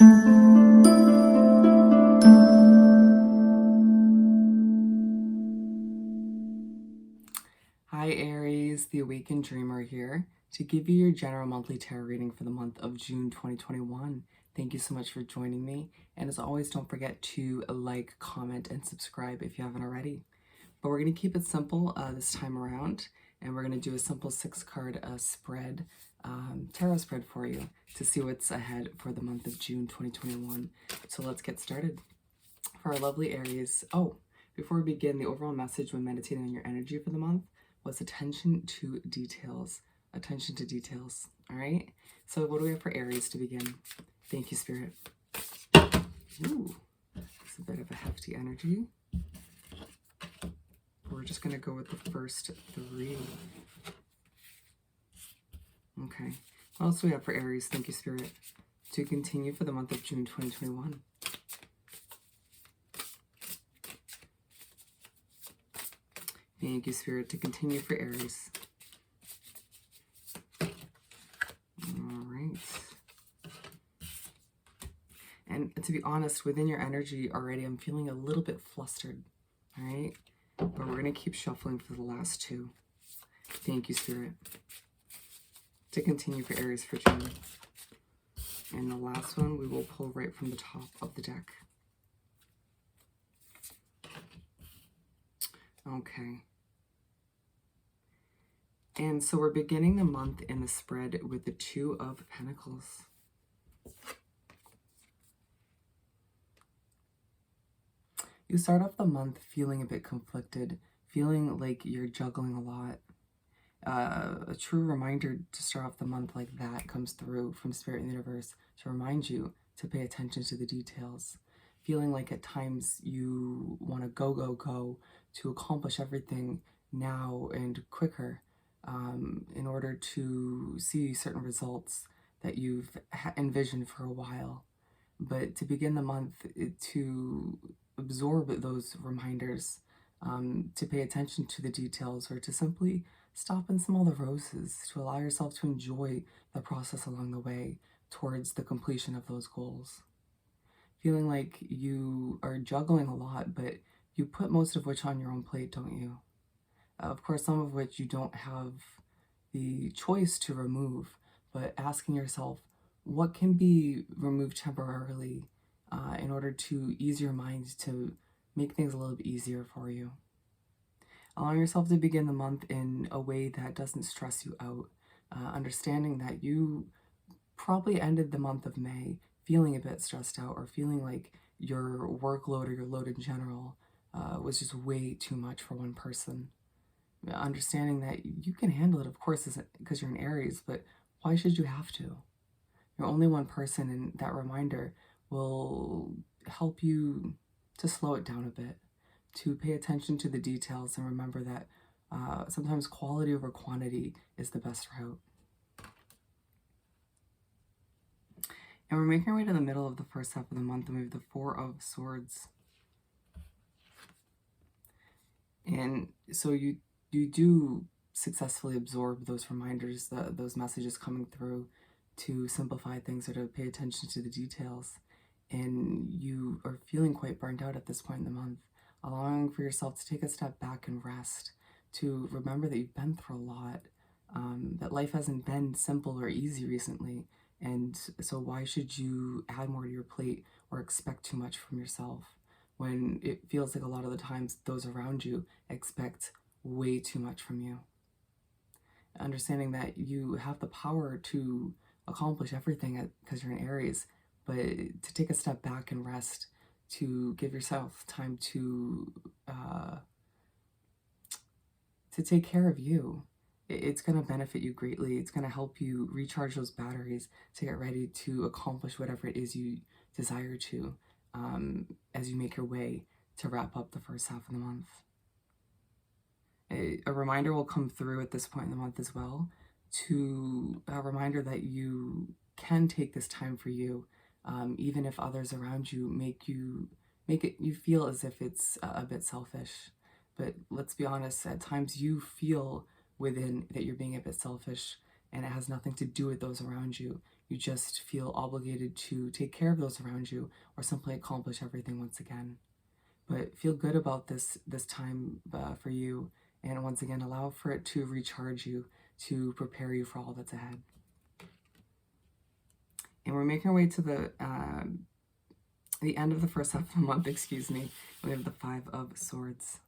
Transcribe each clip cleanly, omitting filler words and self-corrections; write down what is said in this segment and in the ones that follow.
Hi Aries, the Awakened Dreamer here to give you your general monthly tarot reading for the month of June 2021. Thank you so much for joining me. And as always, don't forget to like, comment, and subscribe if you haven't already. But we're going to keep it simple this time around. And we're going to do a simple 6-card spread, tarot spread for you to see what's ahead for the month of June 2021. So let's get started. For our lovely Aries, before we begin, the overall message when meditating on your energy for the month was attention to details. Attention to details. All right. So what do we have for Aries to begin? Thank you, Spirit. Ooh, it's a bit of a hefty energy. We're just going to go with the first 3. Okay. What else do we have for Aries? Thank you, Spirit. To continue for the month of June 2021. Thank you, Spirit, to continue for Aries. All right. And to be honest, within your energy already, I'm feeling a little bit flustered. All right. But we're going to keep shuffling for the last 2. Thank you, Spirit. To continue for Aries for June. And the last one, we will pull right from the top of the deck. Okay. And so we're beginning the month in the spread with the 2 of Pentacles. You start off the month feeling a bit conflicted, feeling like you're juggling a lot. A true reminder to start off the month like that comes through from Spirit and the Universe to remind you to pay attention to the details. Feeling like at times you want to go to accomplish everything now and quicker. In order to see certain results that you've envisioned for a while. But to begin the month, to absorb those reminders, to pay attention to the details, or to simply stop and smell the roses, to allow yourself to enjoy the process along the way towards the completion of those goals. Feeling like you are juggling a lot, but you put most of which on your own plate, don't you? Of course, some of which you don't have the choice to remove, but asking yourself, what can be removed temporarily in order to ease your mind, to make things a little bit easier for you. Allowing yourself to begin the month in a way that doesn't stress you out, understanding that you probably ended the month of May feeling a bit stressed out, or feeling like your workload or your load in general was just way too much for one person. Understanding that you can handle it, of course, because you're an Aries, but why should you have to? You're only one person, and that reminder will help you to slow it down a bit, to pay attention to the details, and remember that sometimes quality over quantity is the best route. And we're making our way to the middle of the first half of the month, and we have the 4 of Swords. And so you do successfully absorb those reminders, those messages coming through to simplify things or to pay attention to the details. And you are feeling quite burnt out at this point in the month, allowing for yourself to take a step back and rest, to remember that you've been through a lot, that life hasn't been simple or easy recently. And so why should you add more to your plate or expect too much from yourself when it feels like a lot of the times those around you expect way too much from you? Understanding that you have the power to accomplish everything because you're an Aries, but to take a step back and rest, to give yourself time to take care of you. It's going to benefit you greatly. It's going to help you recharge those batteries to get ready to accomplish whatever it is you desire to, as you make your way to wrap up the first half of the month. A reminder will come through at this point in the month as well, to a reminder that you can take this time for you, even if others around you make you feel as if it's a bit selfish. But let's be honest, at times you feel within that you're being a bit selfish, and it has nothing to do with those around you. you just feel obligated to take care of those around you or simply accomplish everything once again. But feel good about this time for you, and once again, allow for it to recharge you, to prepare you for all that's ahead. And we're making our way to the end of the first half of the month, excuse me. We have the Five of Swords.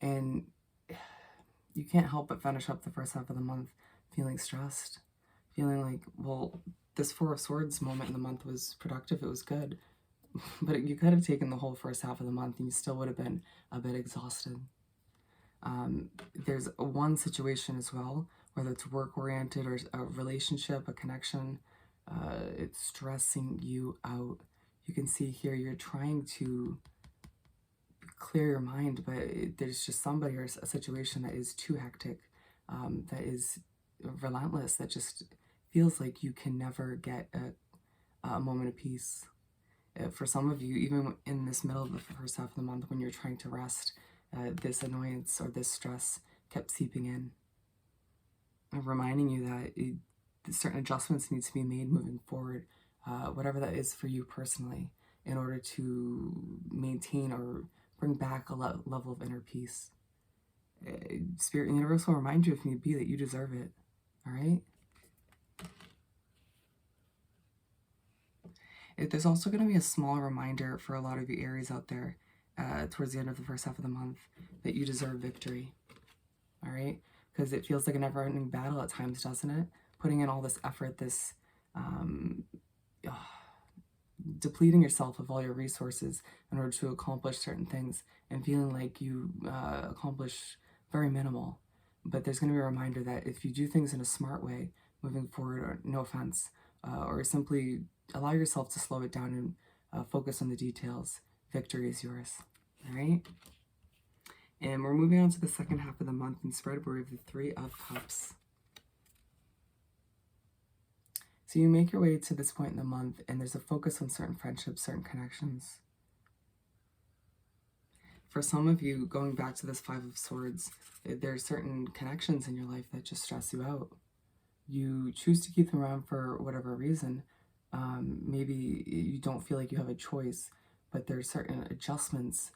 And you can't help but finish up the first half of the month feeling stressed, feeling like, well, this Four of Swords moment in the month was productive, it was good, but you could have taken the whole first half of the month and you still would have been a bit exhausted. There's one situation as well, whether it's work-oriented or a relationship, a connection, it's stressing you out. You can see here you're trying to clear your mind, but there's just somebody or a situation that is too hectic, that is relentless, that just feels like you can never get a moment of peace. For some of you, even in this middle of the first half of the month when you're trying to rest, this annoyance or this stress kept seeping in, reminding you that certain adjustments need to be made moving forward, whatever that is for you personally, in order to maintain or bring back a level of inner peace. Spirit and universe will remind you, if need be, that you deserve it. All right? There's also going to be a small reminder for a lot of you Aries out there towards the end of the first half of the month that you deserve victory. All right? Because it feels like a never-ending battle at times, doesn't it? Putting in all this effort, this depleting yourself of all your resources in order to accomplish certain things and feeling like you accomplish very minimal. But there's going to be a reminder that if you do things in a smart way moving forward, or no offense, or simply allow yourself to slow it down and focus on the details, victory is yours. All right? And we're moving on to the second half of the month and spread where we have the Three of Cups. So you make your way to this point in the month, and there's a focus on certain friendships, certain connections. For some of you, going back to this Five of Swords, there are certain connections in your life that just stress you out. You choose to keep them around for whatever reason. Maybe you don't feel like you have a choice, but there are certain adjustments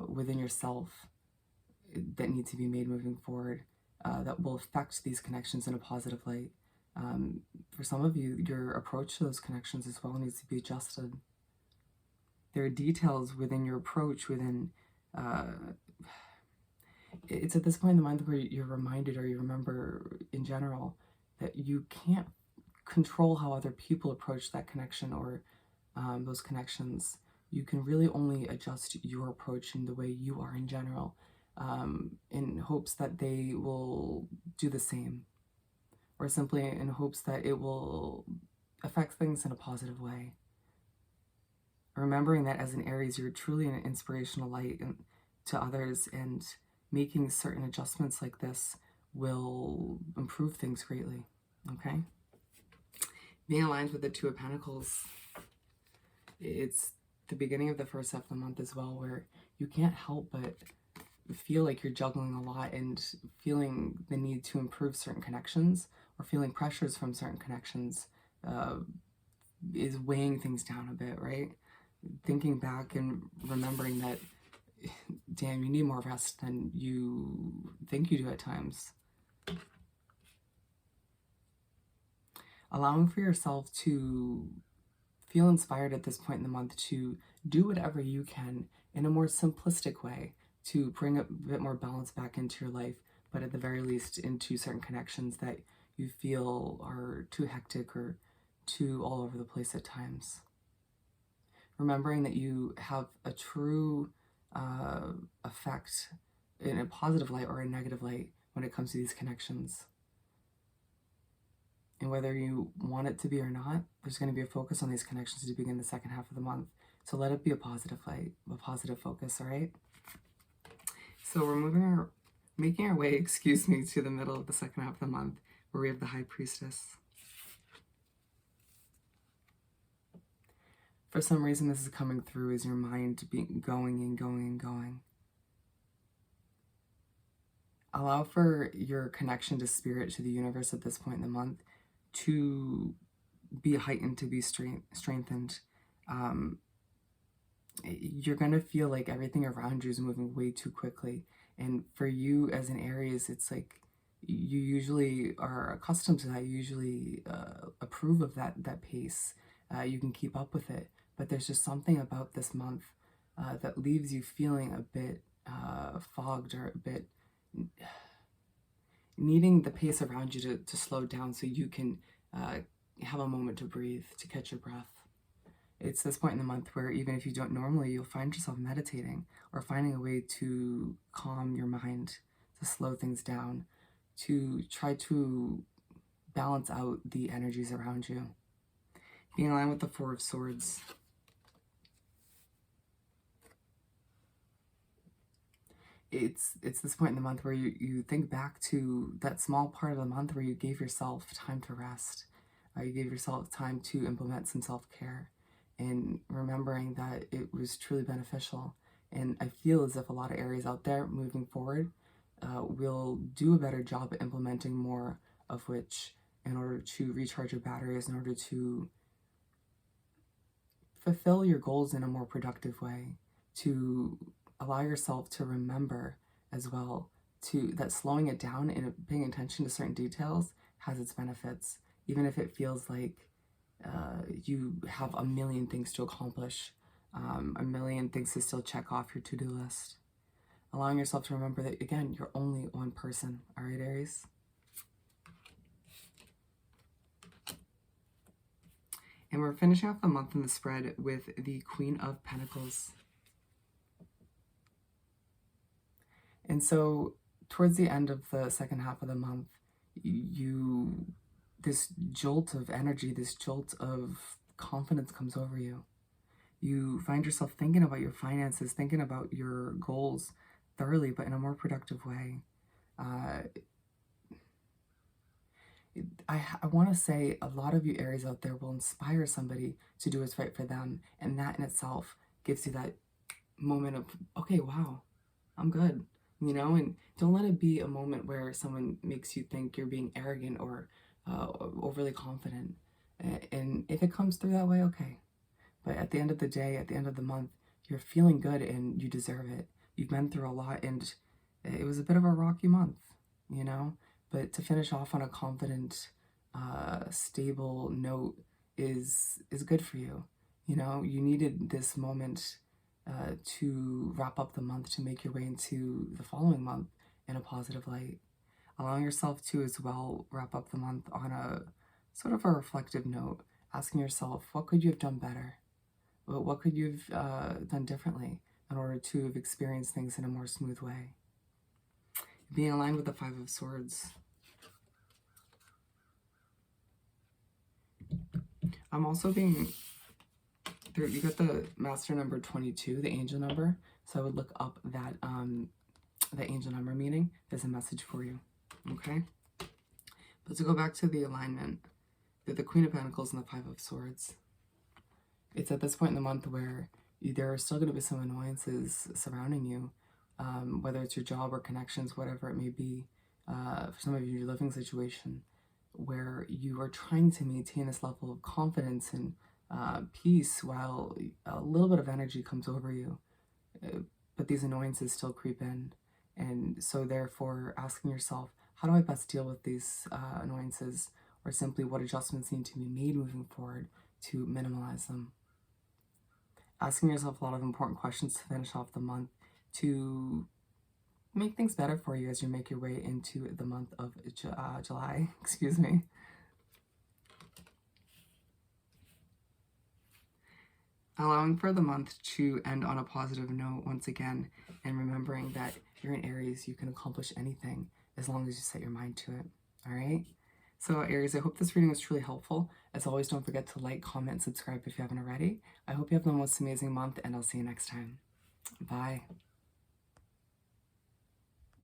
within yourself that need to be made moving forward that will affect these connections in a positive light. For some of you, your approach to those connections as well needs to be adjusted. There are details within your approach, within it's at this point in the month where you're reminded, or you remember in general, that you can't control how other people approach that connection or those connections. You can really only adjust your approach in the way you are in general, in hopes that they will do the same, or simply in hopes that it will affect things in a positive way. Remembering that as an Aries, you're truly an inspirational light to others, and making certain adjustments like this will improve things greatly, okay? Being aligned with the Two of Pentacles, it's the beginning of the first half of the month as well, where you can't help but feel like you're juggling a lot and feeling the need to improve certain connections, or feeling pressures from certain connections is weighing things down a bit, right? Thinking back and remembering that, damn, you need more rest than you think you do at times. Allowing for yourself to feel inspired at this point in the month to do whatever you can in a more simplistic way to bring a bit more balance back into your life, but at the very least into certain connections that you feel are too hectic or too all over the place at times. Remembering that you have a true effect in a positive light or a negative light when it comes to these connections. And whether you want it to be or not, there's going to be a focus on these connections to begin the second half of the month. So let it be a positive light, a positive focus, all right? So we're making our way, excuse me, to the middle of the second half of the month, where we have the High Priestess. For some reason, this is coming through as your mind going and going and going. Allow for your connection to spirit, to the universe at this point in the month, to be heightened, to be strengthened. You're going to feel like everything around you is moving way too quickly. And for you as an Aries, it's like you usually are accustomed to that. You usually approve of that pace. You can keep up with it. But there's just something about this month that leaves you feeling a bit fogged, or a bit needing the pace around you to slow down so you can have a moment to breathe, to catch your breath. It's this point in the month where even if you don't normally, you'll find yourself meditating or finding a way to calm your mind, to slow things down, to try to balance out the energies around you. Being aligned with the Four of Swords. It's this point in the month where you think back to that small part of the month where you gave yourself time to rest. You gave yourself time to implement some self-care, and remembering that it was truly beneficial. And I feel as if a lot of Aries out there moving forward will do a better job at implementing more of which, in order to recharge your batteries, in order to fulfill your goals in a more productive way, to allow yourself to remember as well, to that slowing it down and paying attention to certain details has its benefits, even if it feels like you have a million things to accomplish, a million things to still check off your to-do list. Allowing yourself to remember that, again, you're only one person. All right, Aries? And we're finishing off the month in the spread with the Queen of Pentacles. And so towards the end of the second half of the month, this jolt of energy, this jolt of confidence comes over you. You find yourself thinking about your finances, thinking about your goals thoroughly, but in a more productive way. I want to say a lot of you Aries out there will inspire somebody to do what's right for them. And that in itself gives you that moment of, okay, wow, I'm good. You know, and don't let it be a moment where someone makes you think you're being arrogant or overly confident. And if it comes through that way, okay. But at the end of the day, at the end of the month, you're feeling good and you deserve it. You've been through a lot, and it was a bit of a rocky month, you know? But to finish off on a confident, stable note is good for you. You know, you needed this moment to wrap up the month, to make your way into the following month in a positive light. Allowing yourself to as well wrap up the month on a sort of a reflective note, asking yourself, what could you have done better? What could you have done differently in order to have experienced things in a more smooth way? Being aligned with the Five of Swords. I'm also being... You got the master number 22, the angel number. So I would look up that the angel number meaning. There's a message for you. Okay? But to go back to the alignment, the Queen of Pentacles and the Five of Swords. It's at this point in the month where there are still going to be some annoyances surrounding you, whether it's your job or connections, whatever it may be. For some of you, your living situation, where you are trying to maintain this level of confidence and peace while a little bit of energy comes over you. But these annoyances still creep in. And so therefore asking yourself, how do I best deal with these annoyances? Or simply, what adjustments need to be made moving forward to minimize them? Asking yourself a lot of important questions to finish off the month to make things better for you as you make your way into the month of July. Excuse me. Allowing for the month to end on a positive note once again, and remembering that you're in Aries, you can accomplish anything as long as you set your mind to it. All right? So Aries, I hope this reading was truly helpful. As always, don't forget to like, comment, subscribe if you haven't already. I hope you have the most amazing month, and I'll see you next time. Bye.